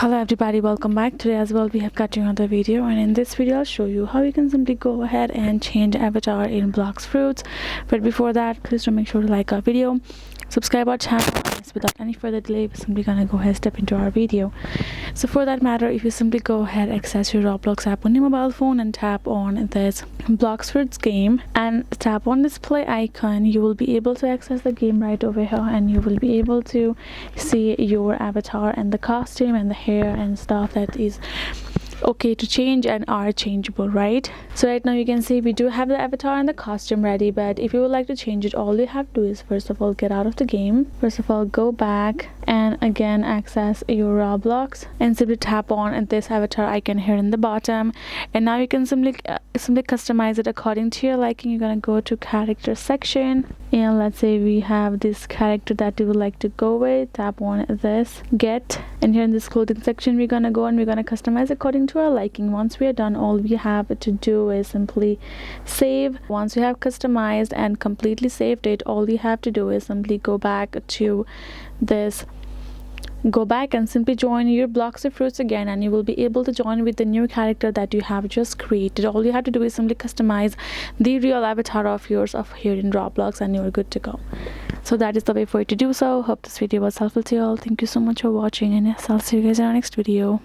Hello everybody, welcome back. Today as well we have got another video, and in this video I'll show you how you can simply go ahead and change avatar in Blox Fruits. But before that, please do make sure to like our video, subscribe our channel, and without any further delay we're simply gonna go ahead and step into our video. So for that matter, if you simply go ahead, access your Roblox app on your mobile phone and tap on this Blox Fruits game and tap on this play icon, you will be able to access the game right over here, and you will be able to see your avatar and the costume and the hair and stuff that is okay to change and are changeable, right? So right now you can see we do have the avatar and the costume ready, but if you would like to change it, all you have to do is first of all get out of the game, first of all go back and again access your Roblox and simply tap on this avatar icon here in the bottom, and now you can simply customize it according to your liking. You're gonna go to character section, and let's say we have this character that you would like to go with. Tap on this get, and here in this clothing section we're gonna go and we're gonna customize according to our liking. Once we are done, all we have to do is simply save. Once you have customized and completely saved it, all you have to do is simply go back and simply join your Blox Fruits again, and you will be able to join with the new character that you have just created. All you have to do is simply customize the real avatar of yours of here in Roblox, and you're good to go. So that is the way for you to do so. Hope this video was helpful to you all. Thank you so much for watching, and yes, I'll see you guys in our next video.